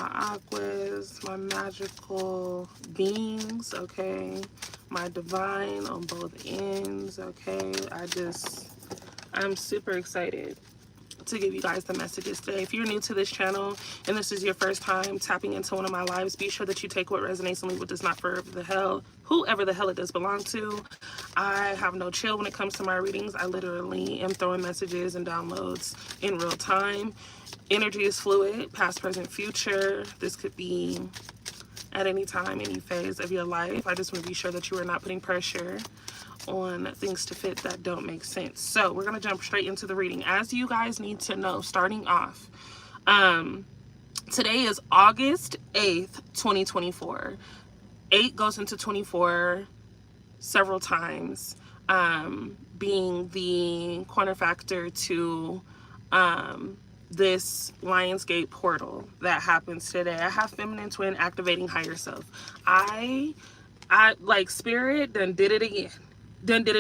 my aquas, my magical beings, okay, my divine on both ends, okay. I'm super excited to give you guys the messages today. If you're new to this channel and this is your first time tapping into one of my lives, be sure that you take what resonates and leave what does not, for whoever the hell it does belong to. I have no chill when it comes to my readings. I literally am throwing messages and downloads in real time. Energy is fluid, past, present, future. This could be at any time, any phase of your life. I just want to be sure that you are not putting pressure on things to fit that don't make sense. So we're going to jump straight into the reading. As you guys need to know, starting off, today is August 8th, 2024. 8 goes into 24 several times, being the corner factor to this Lionsgate portal that happens today. I have feminine twin activating higher self. I like spirit done did it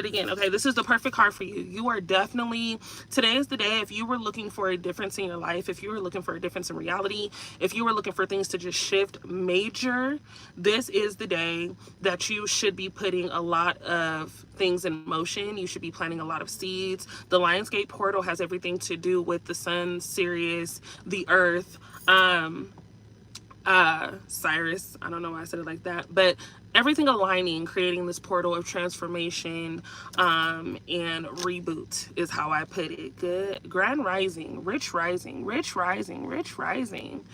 again. Okay, this is the perfect card for you. You are definitely, today is the day. If you were looking for a difference in your life, if you were looking for a difference in reality, if you were looking for things to just shift major, this is the day that you should be putting a lot of things in motion. You should be planting a lot of seeds. The Lionsgate portal has everything to do with the sun, Sirius, the earth, Cyrus. I don't know why I said it like that, but everything aligning, creating this portal of transformation and reboot is how I put it. Good. Grand rising, rich rising, rich rising, rich rising.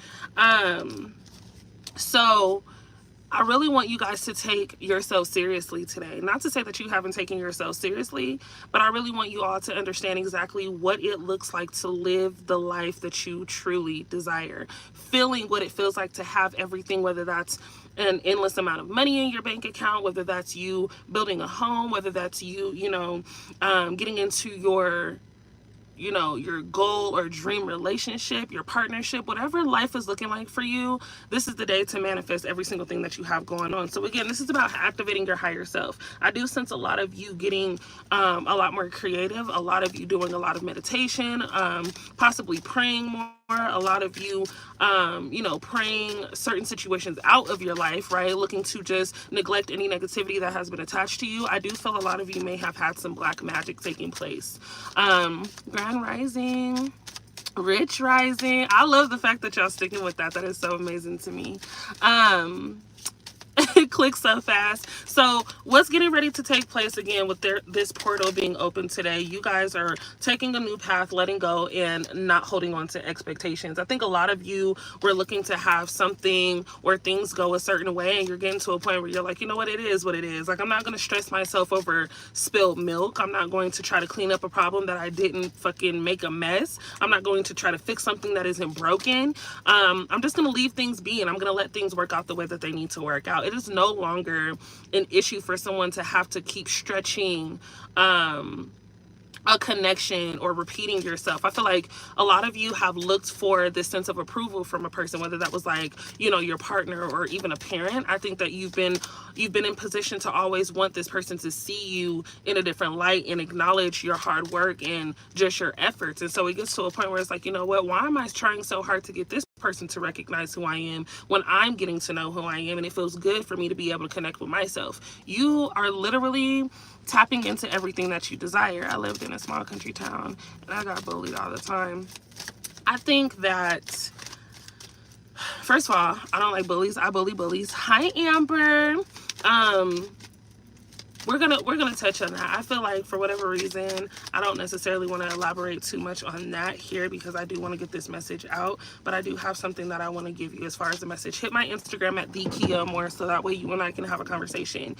So I really want you guys to take yourself seriously today. Not to say that you haven't taken yourself seriously, but I really want you all to understand exactly what it looks like to live the life that you truly desire. Feeling what it feels like to have everything, whether that's an endless amount of money in your bank account, whether that's you building a home, whether that's you, getting into your goal or dream relationship, your partnership, whatever life is looking like for you, this is the day to manifest every single thing that you have going on. So again, this is about activating your higher self. I do sense a lot of you getting a lot more creative, a lot of you doing a lot of meditation, possibly praying more. A lot of you, praying certain situations out of your life, right? Looking to just neglect any negativity that has been attached to you. I do feel a lot of you may have had some black magic taking place. Grand rising, rich rising. I love the fact that y'all sticking with that. That is so amazing to me. It clicks so fast. So what's getting ready to take place again with this portal being open today? You guys are taking a new path, letting go, and not holding on to expectations. I think a lot of you were looking to have something where things go a certain way, and you're getting to a point where you're like, you know what, it is what it is. Like, I'm not going to stress myself over spilled milk. I'm not going to try to clean up a problem that I didn't fucking make a mess. I'm not going to try to fix something that isn't broken. I'm just going to leave things be, and I'm going to let things work out the way that they need to work out. It is no longer an issue for someone to have to keep stretching a connection or repeating yourself. I feel like a lot of you have looked for this sense of approval from a person, whether that was like, your partner or even a parent. I think that you've been in position to always want this person to see you in a different light and acknowledge your hard work and just your efforts. And so it gets to a point where it's like, you know what, why am I trying so hard to get this person to recognize who I am when I'm getting to know who I am, and it feels good for me to be able to connect with myself? You are literally tapping into everything that you desire. I lived in a small country town and I got bullied all the time. I think that, first of all, I don't like bullies. I bully bullies. Hi, Amber. We're gonna touch on that. I feel like for whatever reason, I don't necessarily want to elaborate too much on that here because I do want to get this message out, but I do have something that I want to give you as far as the message. Hit my Instagram at @thekia_more so that way you and I can have a conversation.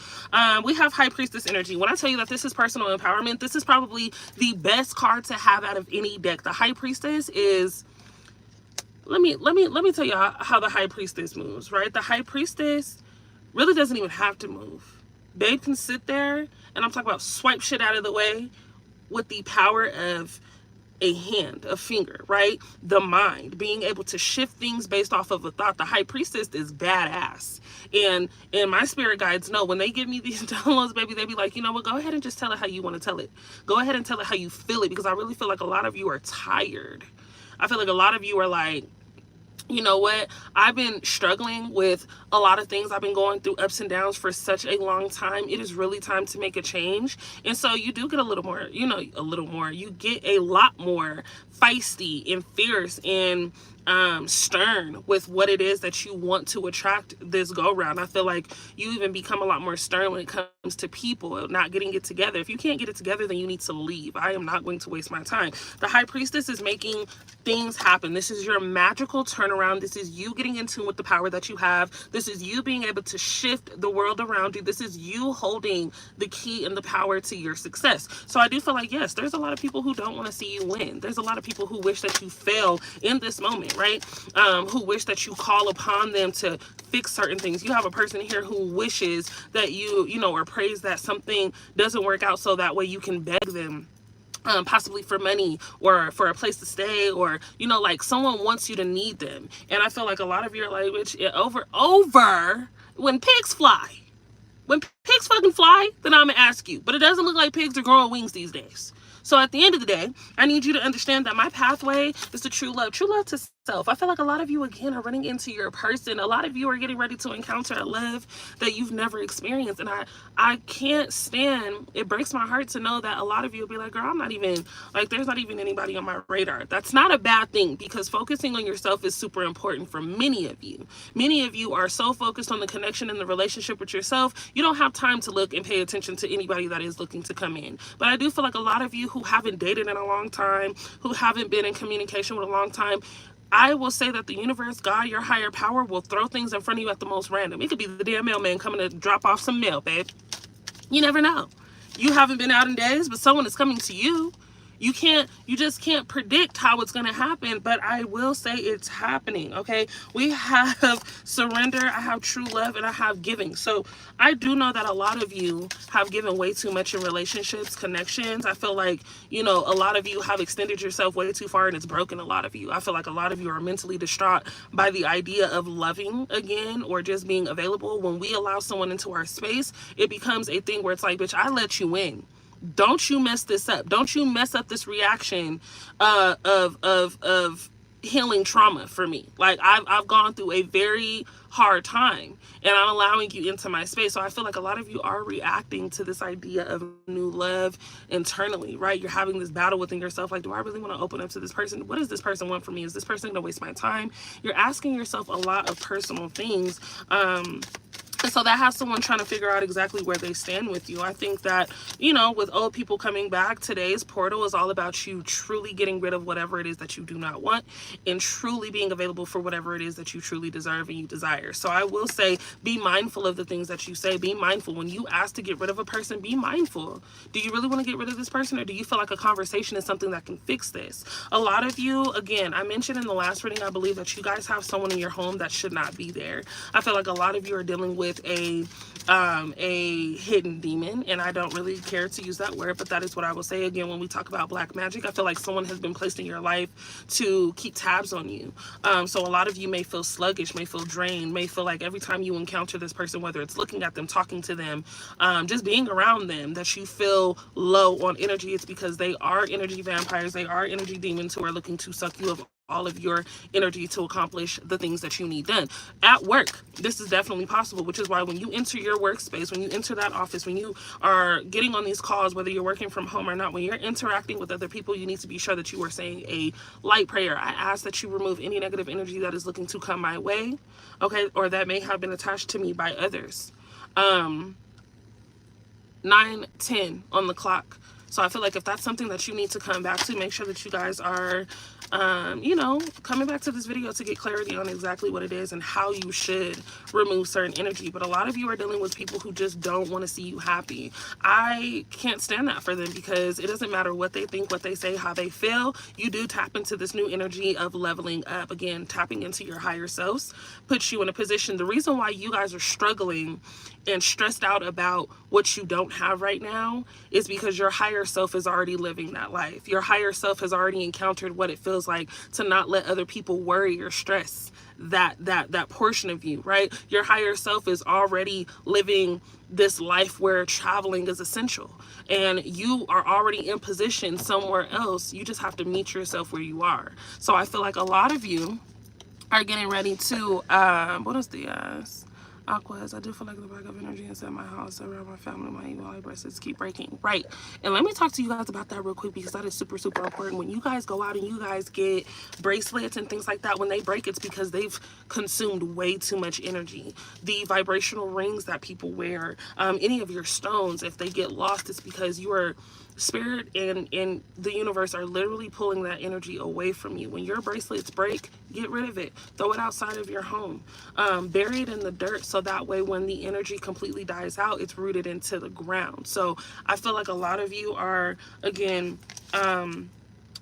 We have High Priestess energy. When I tell you that this is personal empowerment, this is probably the best card to have out of any deck. The High Priestess is, let me tell you how the High Priestess moves, right? The High Priestess really doesn't even have to move. Babe can sit there, and I'm talking about swipe shit out of the way with the power of a hand, a finger, right? The mind, being able to shift things based off of a thought. The High Priestess is badass. And my spirit guides know when they give me these downloads, baby, they be like, you know what, go ahead and just tell it how you want to tell it. Go ahead and tell it how you feel it, because I really feel like a lot of you are tired. I feel like a lot of you are like, you know what? I've been struggling with a lot of things. I've been going through ups and downs for such a long time. It is really time to make a change. And so you do get a little more, a little more. You get a lot more feisty and fierce and stern with what it is that you want to attract this go round. I feel like you even become a lot more stern when it comes to people not getting it together. If you can't get it together, then you need to leave. I am not going to waste my time. The High Priestess is making things happen. This is your magical turnaround. This is you getting in tune with the power that you have. This is you being able to shift the world around you. This is you holding the key and the power to your success. So I do feel like, yes, there's a lot of people who don't want to see you win. There's a lot of people who wish that you fail in this moment, right? Who wish that you call upon them to fix certain things. You have a person here who wishes that or prays that something doesn't work out so that way you can beg them, possibly for money or for a place to stay, or like someone wants you to need them. And I feel like a lot of your language over when pigs fly. When pigs fucking fly, then I'm gonna ask you. But it doesn't look like pigs are growing wings these days. So at the end of the day, I need you to understand that my pathway is to true love to self. I feel like a lot of you, again, are running into your person. A lot of you are getting ready to encounter a love that you've never experienced. And I can't stand, it breaks my heart to know that a lot of you will be like, girl, I'm not even, like, there's not even anybody on my radar. That's not a bad thing, because focusing on yourself is super important for many of you. Many of you are so focused on the connection and the relationship with yourself, you don't have time to look and pay attention to anybody that is looking to come in. But I do feel like a lot of you who haven't dated in a long time, who haven't been in communication with a long time, I will say that the universe, God, your higher power, will throw things in front of you at the most random. It could be the damn mailman coming to drop off some mail, babe. You never know. You haven't been out in days, but someone is coming to you. You just can't predict how it's going to happen, but I will say it's happening, okay? We have surrender, I have true love, and I have giving. So I do know that a lot of you have given way too much in relationships, connections. I feel like, a lot of you have extended yourself way too far, and it's broken a lot of you. I feel like a lot of you are mentally distraught by the idea of loving again or just being available. When we allow someone into our space, it becomes a thing where it's like, bitch, I let you in. Don't you mess this up. Don't you mess up this reaction of healing trauma for me. Like I've gone through a very hard time, and I'm allowing you into my space. So I feel like a lot of you are reacting to this idea of new love internally, right? You're having this battle within yourself. Like, do I really want to open up to this person? What does this person want from me? Is this person going to waste my time? You're asking yourself a lot of personal things. And so that has someone trying to figure out exactly where they stand with you. I think that, with old people coming back, today's portal is all about you truly getting rid of whatever it is that you do not want and truly being available for whatever it is that you truly deserve and you desire. So I will say, be mindful of the things that you say. Be mindful. When you ask to get rid of a person, be mindful. Do you really want to get rid of this person, or do you feel like a conversation is something that can fix this? A lot of you, again, I mentioned in the last reading, I believe that you guys have someone in your home that should not be there. I feel like a lot of you are dealing with a hidden demon, and I don't really care to use that word, but that is what I will say. Again, when we talk about black magic, I feel like someone has been placed in your life to keep tabs on you. So a lot of you may feel sluggish, may feel drained, may feel like every time you encounter this person, whether it's looking at them, talking to them, just being around them, that you feel low on energy. It's because they are energy vampires. They are energy demons who are looking to suck you of all of your energy to accomplish the things that you need done. At work, this is definitely possible, which is why when you enter your workspace, when you enter that office, when you are getting on these calls, whether you're working from home or not, when you're interacting with other people, you need to be sure that you are saying a light prayer. I ask that you remove any negative energy that is looking to come my way, okay, or that may have been attached to me by others. 9:10 on the clock. So I feel like if that's something that you need to come back to, make sure that you guys are, coming back to this video to get clarity on exactly what it is and how you should remove certain energy. But a lot of you are dealing with people who just don't want to see you happy. I can't stand that for them, because it doesn't matter what they think, what they say, how they feel. You do tap into this new energy of leveling up. Again, tapping into your higher selves puts you in a position. The reason why you guys are struggling and stressed out about what you don't have right now is because your higher self is already living that life. Your higher self has already encountered what it feels like to not let other people worry or stress that portion of you, right? Your higher self is already living this life where traveling is essential, and you are already in position somewhere else. You just have to meet yourself where you are. So I feel like a lot of you are getting ready to what is the Aquas, I do feel like the bag of energy inside my house around my family, my evil bracelets keep breaking. Right. And let me talk to you guys about that real quick, because that is super, super important. When you guys go out and you guys get bracelets and things like that, when they break, it's because they've consumed way too much energy. The vibrational rings that people wear, any of your stones, if they get lost, it's because you are spirit and the universe are literally pulling that energy away from you. When your bracelets break, get rid of it, throw it outside of your home, bury it in the dirt, so that way when the energy completely dies out, it's rooted into the ground. So I feel like a lot of you are, again,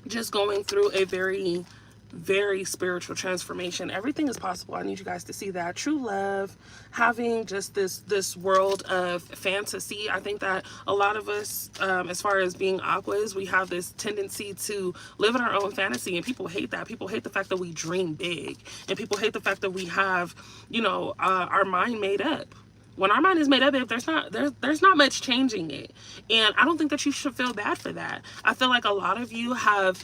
just going through a very spiritual transformation. Everything is possible. I need you guys to see that. True love, having just this world of fantasy. I think that a lot of us, as far as being Aquas, we have this tendency to live in our own fantasy, and people hate that. People hate the fact that we dream big, and people hate the fact that we have, you know, our mind made up. When our mind is made up, there's not much changing it. And I don't think that you should feel bad for that. I feel like a lot of you have,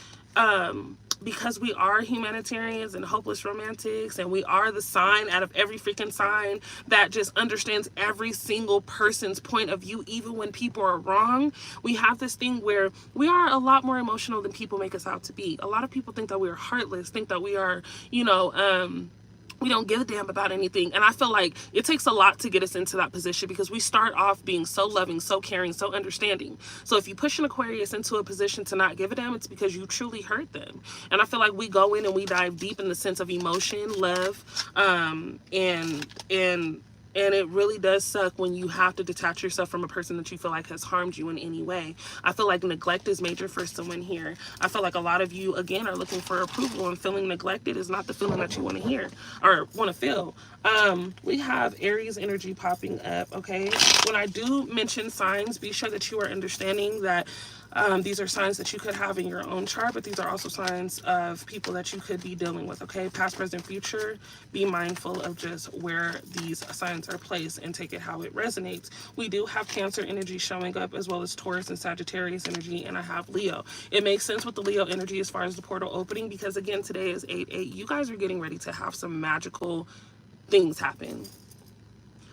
because we are humanitarians and hopeless romantics, and we are the sign out of every freaking sign that just understands every single person's point of view, even when people are wrong, we have this thing where we are a lot more emotional than people make us out to be. A lot of people think that we are heartless, think that we are, you know, we don't give a damn about anything. And I feel like it takes a lot to get us into that position, because we start off being so loving, so caring, so understanding. So if you push an Aquarius into a position to not give a damn, it's because you truly hurt them. And I feel like we go in and we dive deep in the sense of emotion, love, and it really does suck when you have to detach yourself from a person that you feel like has harmed you in any way. I feel like neglect is major for someone here. I feel like a lot of you, again, are looking for approval, and feeling neglected is not the feeling that you want to hear or want to feel. We have Aries energy popping up, okay? When I do mention signs, be sure that you are understanding that these are signs that you could have in your own chart, but these are also signs of people that you could be dealing with, okay? Past, present, future. Be mindful of just where these signs are placed and take it how it resonates. We do have Cancer energy showing up, as well as Taurus and Sagittarius energy, and I have Leo. It makes sense with the Leo energy as far as the portal opening, because again, today is 8/8. You guys are getting ready to have some magical things happen.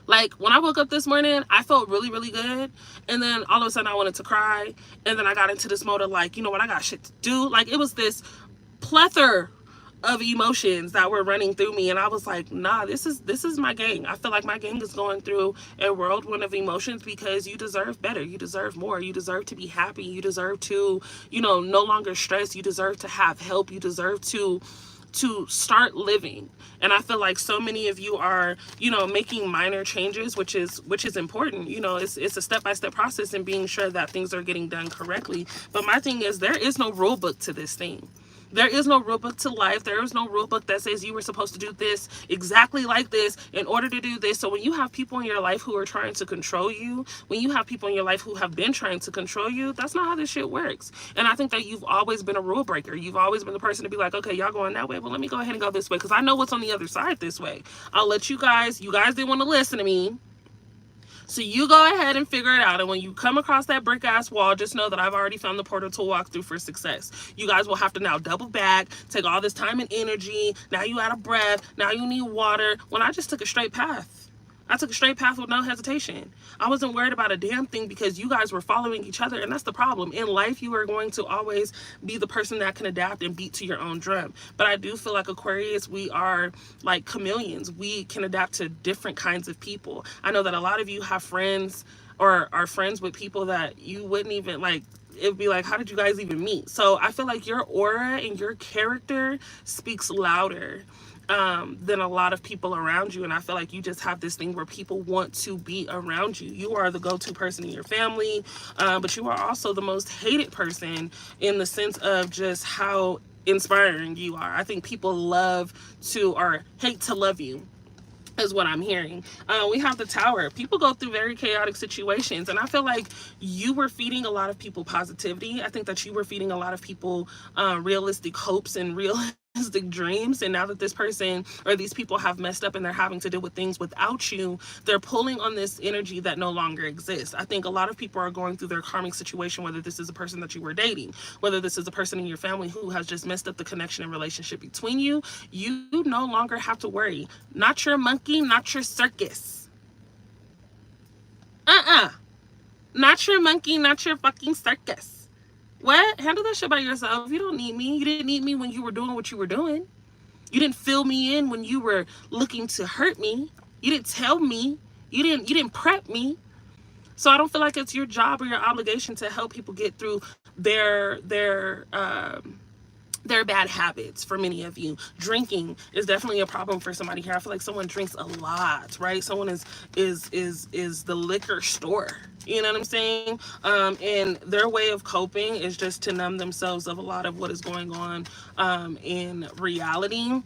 Like, when I woke up this morning, I felt really, really good. And then all of a sudden I wanted to cry. And then I got into this mode of like, you know what, I got shit to do. Like, it was this plethora of emotions that were running through me. And I was like, nah, this is my gang. I feel like my gang is going through a whirlwind of emotions, because you deserve better. You deserve more. You deserve to be happy. You deserve to, you know, no longer stress. You deserve to have help. You deserve to start living. And I feel like so many of you are, you know, making minor changes, which is important. You know, it's a step-by-step process, and being sure that things are getting done correctly. But my thing is, there is no rule book to this thing. There is no rule book to life. There is no rule book that says you were supposed to do this exactly like this in order to do this. So when you have people in your life who are trying to control you, when you have people in your life who have been trying to control you, that's not how this shit works. And I think that you've always been a rule breaker. You've always been the person to be like, okay, y'all going that way, well, let me go ahead and go this way, because I know what's on the other side this way. I'll let you guys didn't want to listen to me. So you go ahead and figure it out. And when you come across that brick ass wall, just know that I've already found the portal to walk through for success. You guys will have to now double back, take all this time and energy. Now you out of breath. Now you need water. When I just took a straight path. I took a straight path with no hesitation. I wasn't worried about a damn thing, because you guys were following each other. And that's the problem. In life, you are going to always be the person that can adapt and beat to your own drum. But I do feel like Aquarius, we are like chameleons. We can adapt to different kinds of people. I know that a lot of you have friends or are friends with people that you wouldn't even like. It'd be like, how did you guys even meet? So I feel like your aura and your character speaks louder than a lot of people around you. And I feel like you just have this thing where people want to be around you. You are the go-to person in your family, but you are also the most hated person, in the sense of just how inspiring you are. I think people love to, or hate to love you, is what I'm hearing. We have the Tower. People go through very chaotic situations, and I feel like you were feeding a lot of people positivity. I think that you were feeding a lot of people realistic hopes and realistic dreams, and now that this person or these people have messed up and they're having to deal with things without you, they're pulling on this energy that no longer exists. I think a lot of people are going through their karmic situation, whether this is a person that you were dating, whether this is a person in your family who has just messed up the connection and relationship between you. You no longer have to worry. Not your monkey, not your circus. Not your monkey, not your fucking circus. What? Handle that shit by yourself. You don't need me. You didn't need me when you were doing what you were doing. You didn't fill me in when you were looking to hurt me. You didn't tell me. You didn't prep me. So I don't feel like it's your job or your obligation to help people get through their bad habits. For many of you, drinking is definitely a problem for somebody here. I feel like someone drinks a lot, right? Someone is the liquor store. You know what I'm saying? And their way of coping is just to numb themselves of a lot of what is going on in reality.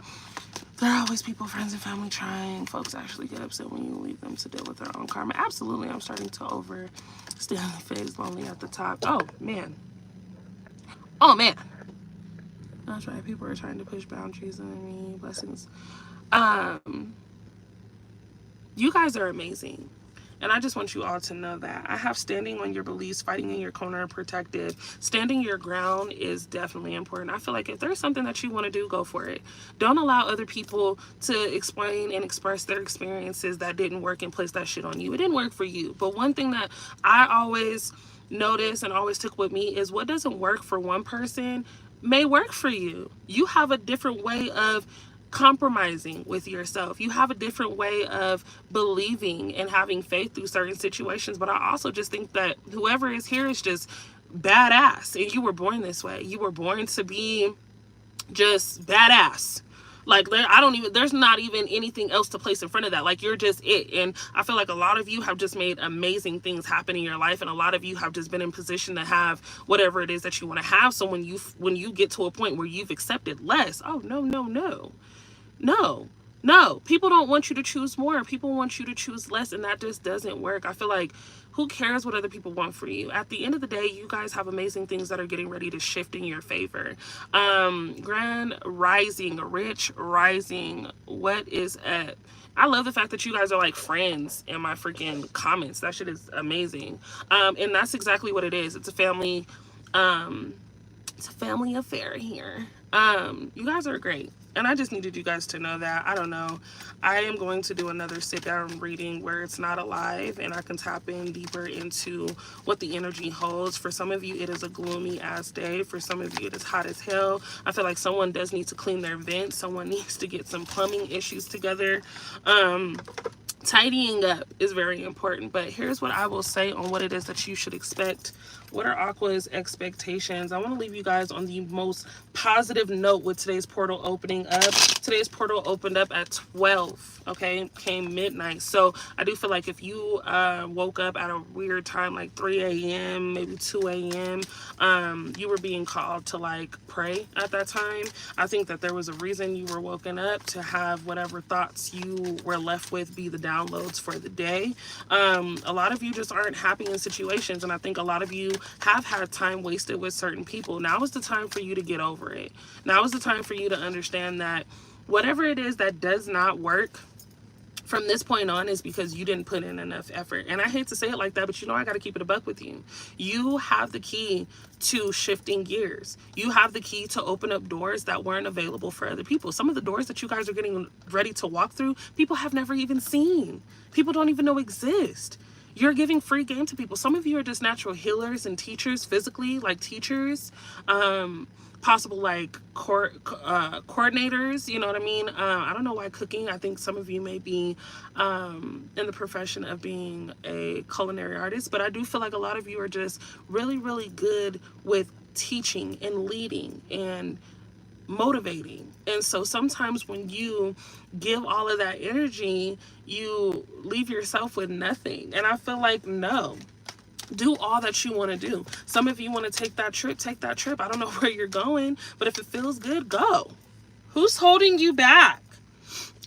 There are always people, friends, and family trying. Folks actually get upset when you leave them to deal with their own karma. Absolutely, I'm starting to overstand the phase lonely at the top. Oh, man. Oh, man. That's right. People are trying to push boundaries on me. Blessings. You guys are amazing. And I just want you all to know that. I have standing on your beliefs, fighting in your corner, protective. Standing your ground is definitely important. I feel like if there's something that you want to do, go for it. Don't allow other people to explain and express their experiences that didn't work and place that shit on you. It didn't work for you. But one thing that I always noticed and always took with me is what doesn't work for one person may work for you. You have a different way of compromising with yourself. You have a different way of believing and having faith through certain situations. But I also just think that whoever is here is just badass. And you were born this way. You were born to be just badass. Like, there's not even anything else to place in front of that. Like, you're just it. And I feel like a lot of you have just made amazing things happen in your life. And a lot of you have just been in position to have whatever it is that you want to have. So when you get to a point where you've accepted less, oh, no, people don't want you to choose more. People want you to choose less, and that just doesn't work. I feel like, who cares what other people want for you? At the end of the day, you guys have amazing things that are getting ready to shift in your favor. Grand Rising, Rich Rising, what is up? I love the fact that you guys are like friends in my freaking comments. That shit is amazing. And that's exactly what it is. It's a family affair here. You guys are great. And I just needed you guys to know that. I don't know. I am going to do another sit down reading where it's not alive and I can tap in deeper into what the energy holds. For some of you, it is a gloomy ass day. For some of you, it is hot as hell. I feel like someone does need to clean their vents. Someone needs to get some plumbing issues together. Tidying up is very important, but here's what I will say on what it is that you should expect. What are Aqua's expectations? I want to leave you guys on the most positive note with today's portal opening up. Today's portal opened up at 12, okay? Came midnight. So I do feel like if you woke up at a weird time, like 3 a.m., maybe 2 a.m., you were being called to like pray at that time. I think that there was a reason you were woken up to have whatever thoughts you were left with be the downloads for the day. A lot of you just aren't happy in situations, and I think a lot of you have had time wasted with certain people. Now is the time for you to get over it. Now is the time for you to understand that whatever it is that does not work from this point on is because you didn't put in enough effort. And I hate to say it like that, but you know I got to keep it a buck with you. You have the key to shifting gears. You have the key to open up doors that weren't available for other people. Some of the doors that you guys are getting ready to walk through, people have never even seen. People don't even know exist. You're giving free game to people. Some of you are just natural healers and teachers, physically, like teachers, possible like coordinators, you know what I mean? I don't know why cooking. I think some of you may be in the profession of being a culinary artist, but I do feel like a lot of you are just really, really good with teaching and leading and motivating. And so sometimes when you give all of that energy, you leave yourself with nothing. And I feel like, no, do all that you want to do. Some of you want to take that trip. I don't know where you're going, but if it feels good, go. Who's holding you back?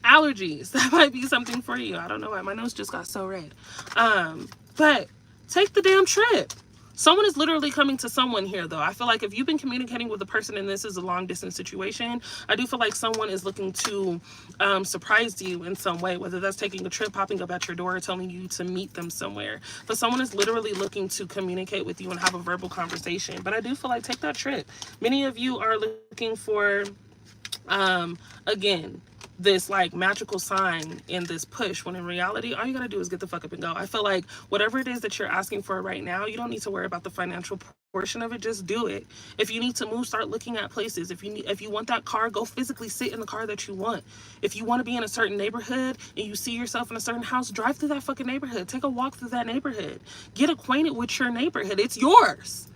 Allergies, that might be something for you. I don't know why my nose just got so red. But take the damn trip. Someone is literally coming to someone here, though. I feel like if you've been communicating with a person and this is a long distance situation, I do feel like someone is looking to surprise you in some way, whether that's taking a trip, popping up at your door, or telling you to meet them somewhere. But someone is literally looking to communicate with you and have a verbal conversation. But I do feel like take that trip. Many of you are looking for, again, this like magical sign in this push, when in reality all you gotta do is get the fuck up and go. I feel like whatever it is that you're asking for right now, you don't need to worry about the financial portion of it. Just do it. If you need to move, start looking at places. If you want that car, go physically sit in the car that you want. If you want to be in a certain neighborhood and you see yourself in a certain house, drive through that fucking neighborhood. Take a walk through that neighborhood. Get acquainted with your neighborhood. It's yours.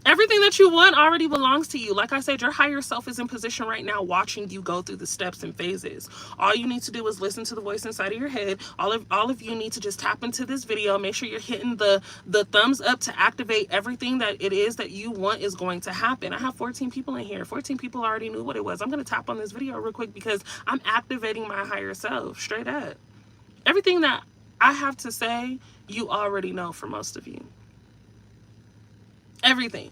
Everything that you want already belongs to you. Like I said, your higher self is in position right now watching you go through the steps and phases. All you need to do is listen to the voice inside of your head. All of you need to just tap into this video. Make sure you're hitting the thumbs up to activate everything that it is that you want is going to happen. I have 14 people in here. 14 people already knew what it was. I'm going to tap on this video real quick because I'm activating my higher self. Straight up. Everything that I have to say, you already know for most of you. Everything.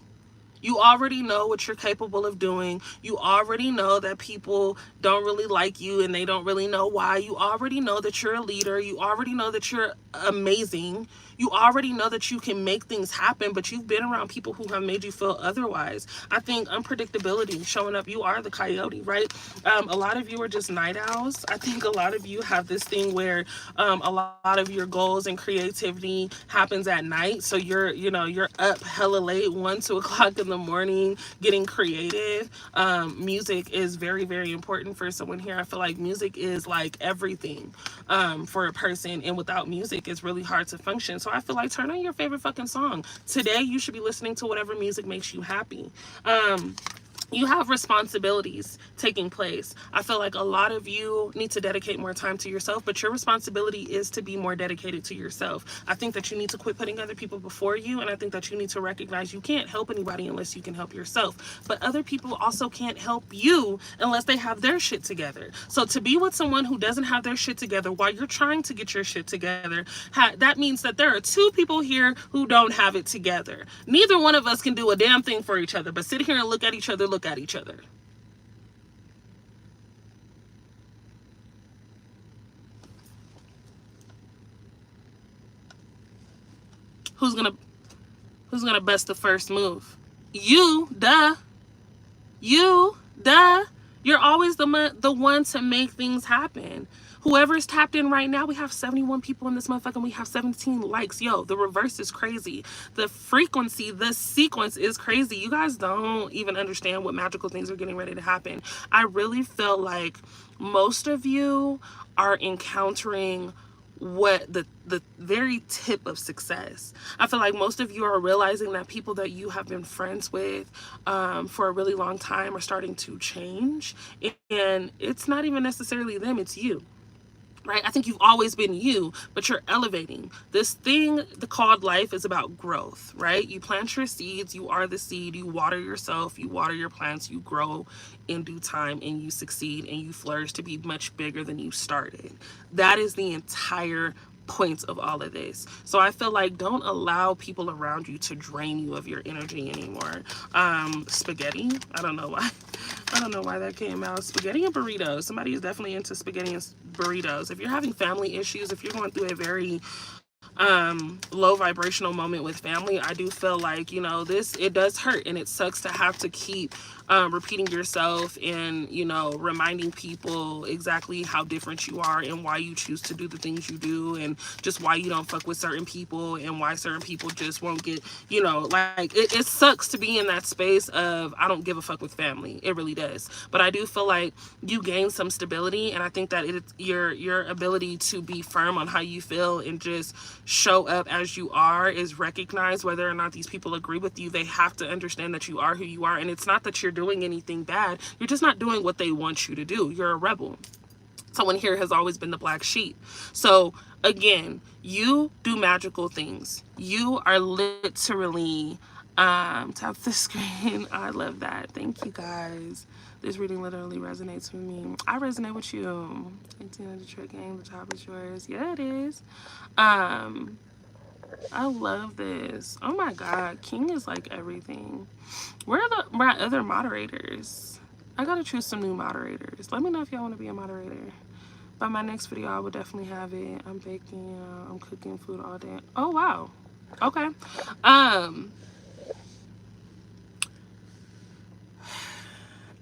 You already know what you're capable of doing. You already know that people don't really like you and they don't really know why. You already know that you're a leader. You already know that you're amazing. You already know that you can make things happen, but you've been around people who have made you feel otherwise. I think unpredictability showing up. You are the coyote, right? A lot of you are just night owls. I think a lot of you have this thing where a lot of your goals and creativity happens at night. So you're up hella late, 1, 2 o'clock in the morning, getting creative. Music is very, very important for someone here. I feel like music is like everything for a person, and without music, it's really hard to function. So I feel like turn on your favorite fucking song. Today, you should be listening to whatever music makes you happy. You have responsibilities taking place. I feel like a lot of you need to dedicate more time to yourself, but your responsibility is to be more dedicated to yourself. I think that you need to quit putting other people before you, and I think that you need to recognize you can't help anybody unless you can help yourself. But other people also can't help you unless they have their shit together. So to be with someone who doesn't have their shit together while you're trying to get your shit together, that means that there are 2 people here who don't have it together. Neither one of us can do a damn thing for each other, but sit here and look at each other, look at each other. Who's gonna bust the first move? You, duh. You, duh. You're always the one to make things happen. Whoever's tapped in right now, we have 71 people in this motherfucker and we have 17 likes. Yo, the reverse is crazy. The frequency, the sequence is crazy. You guys don't even understand what magical things are getting ready to happen. I really feel like most of you are encountering what the very tip of success. I feel like most of you are realizing that people that you have been friends with for a really long time are starting to change, and it's not even necessarily them, it's you. Right? I think you've always been you, but you're elevating. This thing called life is about growth, right? You plant your seeds, you are the seed, you water yourself, you water your plants, you grow in due time, and you succeed and you flourish to be much bigger than you started. That is the entire point of all of this. So I feel like don't allow people around you to drain you of your energy anymore. Spaghetti, I don't know why that came out. Spaghetti and burritos. Somebody is definitely into spaghetti and burritos. If you're having family issues, if you're going through a very low vibrational moment with family, I do feel like, it does hurt, and it sucks to have to keep repeating yourself and, reminding people exactly how different you are and why you choose to do the things you do, and just why you don't fuck with certain people and why certain people just won't get, it sucks to be in that space of I don't give a fuck with family. It really does. But I do feel like you gain some stability, and I think that it's your ability to be firm on how you feel and just show up as you are is recognized. Whether or not these people agree with you, they have to understand that you are who you are, and it's not that you're doing anything bad. You're just not doing what they want you to do. You're a rebel. Someone here has always been the black sheep. So again, you do magical things. You are literally tap the screen. I love that. Thank you guys. This reading literally resonates with me. I resonate with you. 18 of the trick game. The top is yours. Yeah, it is. I love this. Oh my God. King is like everything. Where are my other moderators? I gotta choose some new moderators. Let me know if y'all want to be a moderator. By my next video, I would definitely have it. I'm baking, I'm cooking food all day. Oh, wow. Okay.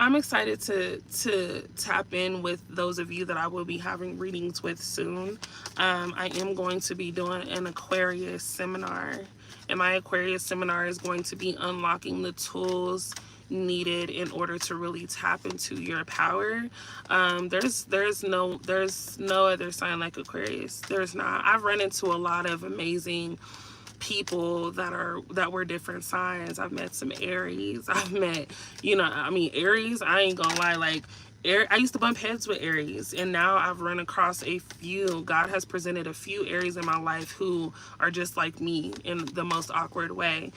I'm excited to tap in with those of you that I will be having readings with soon. I am going to be doing an Aquarius seminar, and my Aquarius seminar is going to be unlocking the tools needed in order to really tap into your power. There's no other sign like Aquarius. There's not. I've run into a lot of amazing people that were different signs. I've met some Aries. I've met, Aries, I ain't gonna lie, like I used to bump heads with Aries, and now I've run across a few. God has presented a few Aries in my life who are just like me in the most awkward way.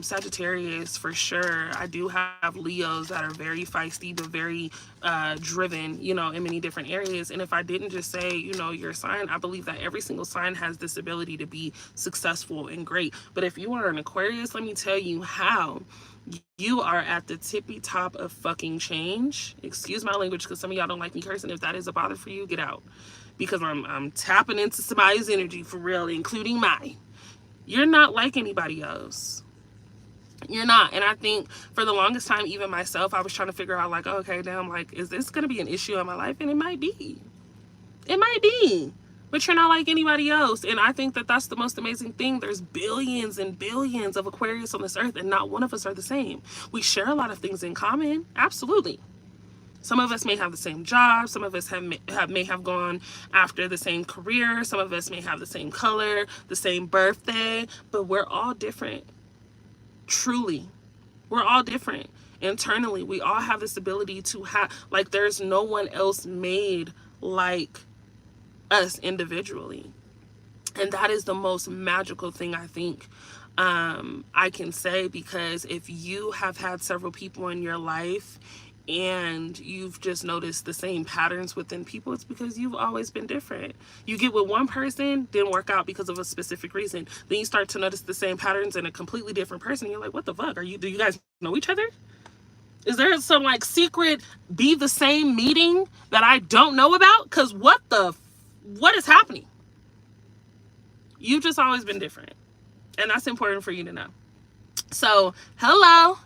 Sagittarius for sure. I do have Leos that are very feisty but very driven, in many different areas. And if I didn't just say, your sign, I believe that every single sign has this ability to be successful and great. But if you are an Aquarius, let me tell you how. You are at the tippy top of fucking change. Excuse my language, because some of y'all don't like me cursing. If that is a bother for you, get out. Because I'm tapping into somebody's energy for real, including mine. You're not like anybody else. You're not. And I think for the longest time, even myself, I was trying to figure out, like, okay, damn, like, is this going to be an issue in my life? And it might be. It might be. But you're not like anybody else. And I think that that's the most amazing thing. There's billions and billions of Aquarius on this earth, and not one of us are the same. We share a lot of things in common. Absolutely. Some of us may have the same job. Some of us may have gone after the same career. Some of us may have the same color, the same birthday. But we're all different. Truly. We're all different. Internally, we all have this ability to have, like, there's no one else made like us individually. And that is the most magical thing I think I can say, because if you have had several people in your life and you've just noticed the same patterns within people, it's because you've always been different. You get with one person, didn't work out because of a specific reason. Then you start to notice the same patterns in a completely different person. You're like, what the fuck? Do you guys know each other? Is there some like secret be the same meeting that I don't know about? Because what is happening? You've just always been different. And that's important for you to know. So, hello.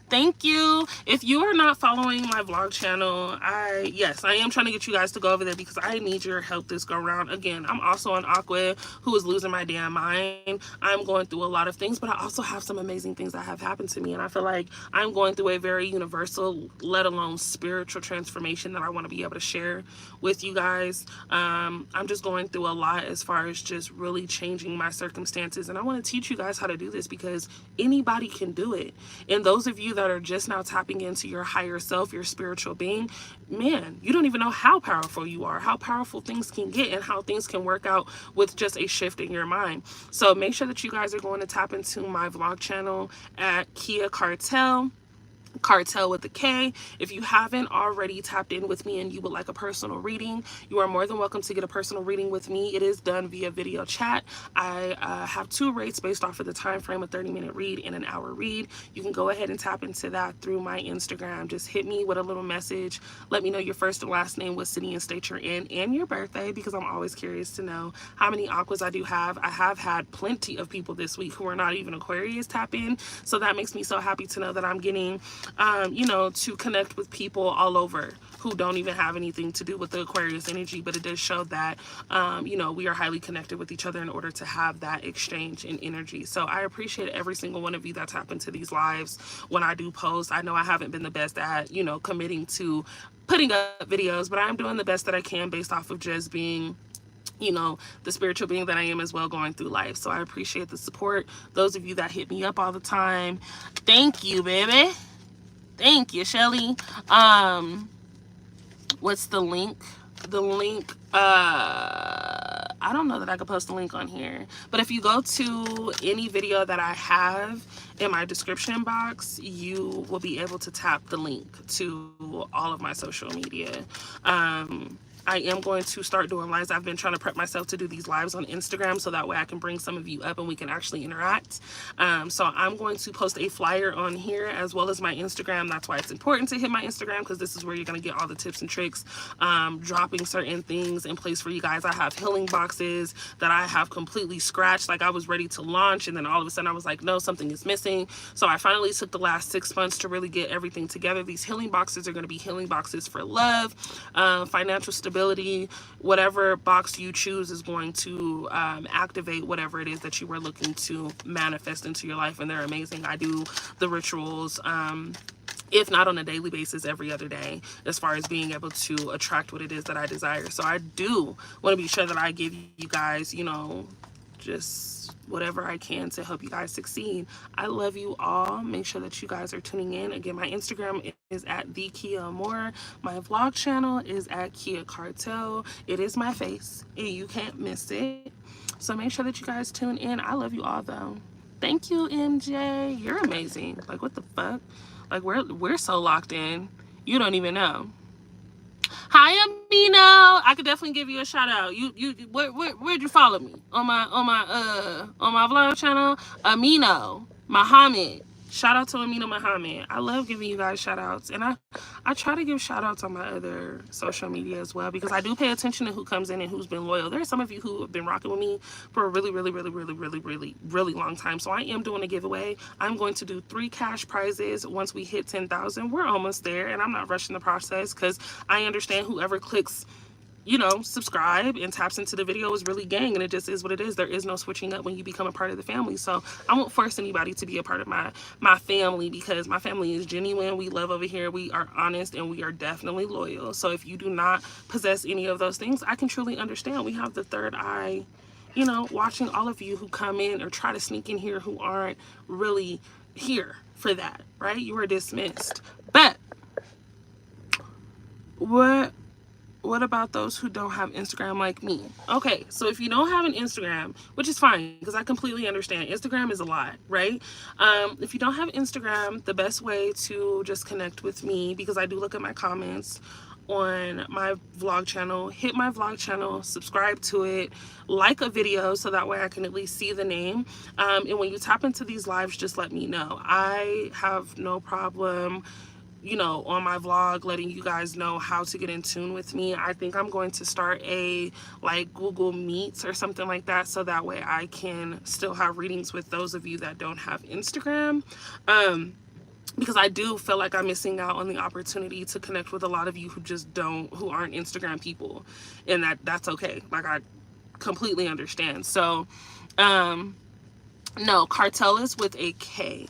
Thank you. If you are not following my vlog channel, I am trying to get you guys to go over there because I need your help this go around. Again, I'm also an Aqua who is losing my damn mind. I'm going through a lot of things, but I also have some amazing things that have happened to me. And I feel like I'm going through a very universal, let alone spiritual transformation that I want to be able to share with you guys. I'm just going through a lot as far as just really changing my circumstances. And I want to teach you guys how to do this because anybody can do it. And those of you that are just now tapping into your higher self, your spiritual being, man, you don't even know how powerful you are, how powerful things can get, and how things can work out with just a shift in your mind. So make sure that you guys are going to tap into my vlog channel at Kia Cartel with a K. If you haven't already tapped in with me and you would like a personal reading, you are more than welcome to get a personal reading with me. It is done via video chat. I have two rates based off of the time frame, a 30-minute read and an hour read. You can go ahead and tap into that through my Instagram. Just hit me with a little message. Let me know your first and last name, what city and state you're in, and your birthday, because I'm always curious to know how many Aquas I do have. I have had plenty of people this week who are not even Aquarius tap in, so that makes me so happy to know that I'm getting to connect with people all over who don't even have anything to do with the Aquarius energy, but it does show that, we are highly connected with each other in order to have that exchange in energy. So I appreciate every single one of you that tap into these lives when I do post. I know I haven't been the best at, committing to putting up videos, but I'm doing the best that I can based off of just being the spiritual being that I am as well going through life. So I appreciate the support. Those of you that hit me up all the time, thank you, baby. Thank you, Shelly. What's the link? The link, I don't know that I could post a link on here, but if you go to any video that I have in my description box, you will be able to tap the link to all of my social media. I am going to start doing lives. I've been trying to prep myself to do these lives on Instagram so that way I can bring some of you up and we can actually interact. So I'm going to post a flyer on here as well as my Instagram. That's why it's important to hit my Instagram, because this is where you're going to get all the tips and tricks, dropping certain things in place for you guys. I have healing boxes that I have completely scratched. Like, I was ready to launch, and then all of a sudden I was like, no, something is missing. So I finally took the last 6 months to really get everything together. These healing boxes are going to be healing boxes for love, financial stability. Whatever box you choose is going to activate whatever it is that you were looking to manifest into your life, and they're amazing. I do the rituals, if not on a daily basis, every other day, as far as being able to attract what it is that I desire. So I do want to be sure that I give you guys, you know, just whatever I can to help you guys succeed. I love you all. Make sure that you guys are tuning in. Again, my Instagram is at the Kia Amore. My vlog channel is at Kia Cartel. It is my face, and you can't miss it. So make sure that you guys tune in. I love you all, though. Thank you, MJ. You're amazing. Like, what the fuck? Like, we're so locked in. You don't even know. Hi, Amino. I could definitely give you a shout out. Where'd you follow me? On my vlog channel? Amino Muhammad. Shout out to Amino Muhammad. I love giving you guys shout outs, and I try to give shout outs on my other social media as well, because I do pay attention to who comes in and who's been loyal. There are some of you who have been rocking with me for a really long time. So I am doing a giveaway. I'm going to do 3 cash prizes once we hit 10,000. We're almost there, and I'm not rushing the process, because I understand whoever clicks, you know, subscribe and taps into the video is really gang, and it just is what it is. There is no switching up when you become a part of the family. So I won't force anybody to be a part of my family, because my family is genuine. We love over here. We are honest, and we are definitely loyal. So if you do not possess any of those things, I can truly understand. We have the third eye, you know, watching all of you who come in or try to sneak in here who aren't really here for that, right? You are dismissed. But what about those who don't have Instagram like me? Okay, so if you don't have an Instagram, which is fine, because I completely understand. Instagram is a lot, right? If you don't have Instagram, the best way to just connect with me, because I do look at my comments on my vlog channel, hit my vlog channel, subscribe to it, like a video so that way I can at least see the name. And when you tap into these lives, just let me know. I have no problem, you know, on my vlog letting you guys know how to get in tune with me. I think I'm going to start a like Google Meets or something like that, so that way I can still have readings with those of you that don't have Instagram, because I do feel like I'm missing out on the opportunity to connect with a lot of you who aren't Instagram people, and that's okay. Like, I completely understand. So no, Cartel is with a K,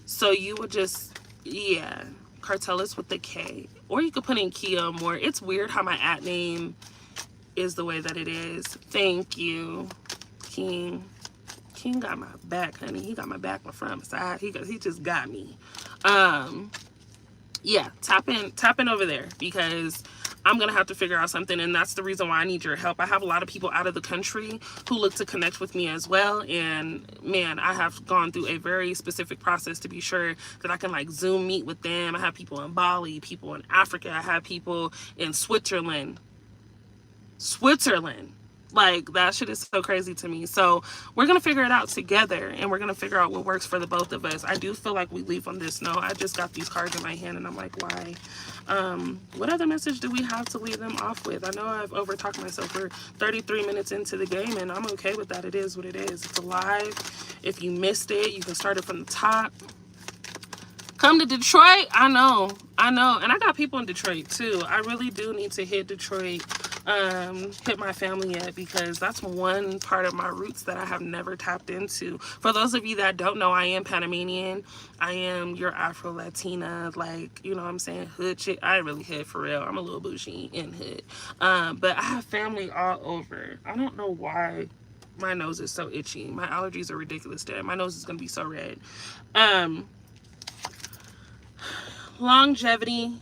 so you would just, yeah, Cartel is with the K, or you could put in Kia Amore. It's weird how my @ name is the way that it is. Thank you, King. King got my back, honey. He got my back, my front, my side. He just got me. Yeah, tap in over there, because I'm gonna have to figure out something, and that's the reason why I need your help. I have a lot of people out of the country who look to connect with me as well, and man, I have gone through a very specific process to be sure that I can like Zoom meet with them. I have people in Bali, people in Africa, I have people in Switzerland. Like, that shit is so crazy to me. So we're gonna figure it out together, and we're gonna figure out what works for the both of us. I do feel like we leave on this note. I just got these cards in my hand, and I'm like, why? What other message do we have to leave them off with? I know I've overtalked myself. We're 33 minutes into the game, and I'm okay with that. It is what it is. It's alive. If you missed it, you can start it from the top. Come to Detroit. I know, and I got people in Detroit too. I really do need to hit Detroit, hit my family yet, because that's one part of my roots that I have never tapped into. For those of you that don't know, I am Panamanian. I am your Afro-Latina, like, you know what I'm saying, hood chick. I ain't really hood for real. I'm a little bougie in hood, but I have family all over. I don't know why my nose is so itchy. My allergies are ridiculous today. My nose is gonna be so red. Longevity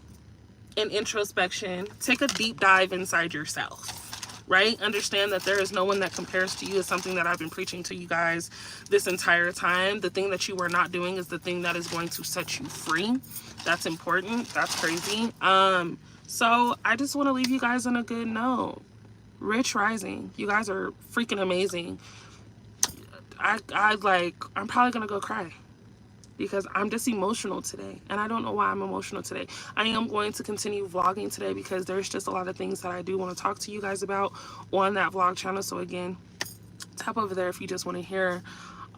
and introspection. Take a deep dive inside yourself, right? Understand that there is no one that compares to you, is something that I've been preaching to you guys this entire time. The thing that you are not doing is the thing that is going to set you free. That's important. That's crazy. So I just want to leave you guys on a good note. Rich rising. You guys are freaking amazing. I'm probably gonna go cry because I'm just emotional today, and I don't know why I'm emotional today. I am going to continue vlogging today because there's just a lot of things that I do want to talk to you guys about on that vlog channel. So again, tap over there if you just want to hear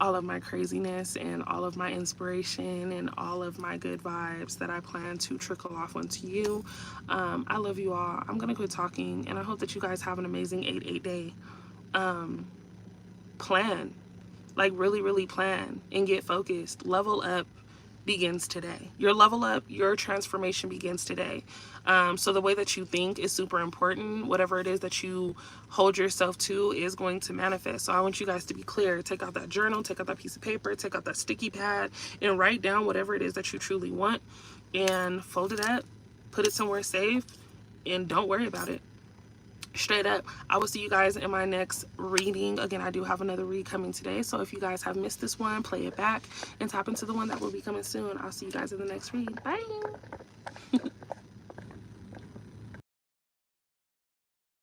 all of my craziness and all of my inspiration and all of my good vibes that I plan to trickle off onto you. I love you all. I'm gonna quit talking, and I hope that you guys have an amazing 8/8 day. Plan, like really plan and get focused. Level up begins today. Your level up, your transformation begins today. So the way that you think is super important. Whatever it is that you hold yourself to is going to manifest. So I want you guys to be clear. Take out that journal, take out that piece of paper, take out that sticky pad, and write down whatever it is that you truly want, and fold it up, put it somewhere safe, and don't worry about it. Straight up. I will see you guys in my next reading. Again, I do have another read coming today, so if you guys have missed this one, play it back and tap into the one that will be coming soon. I'll see you guys in the next read. Bye.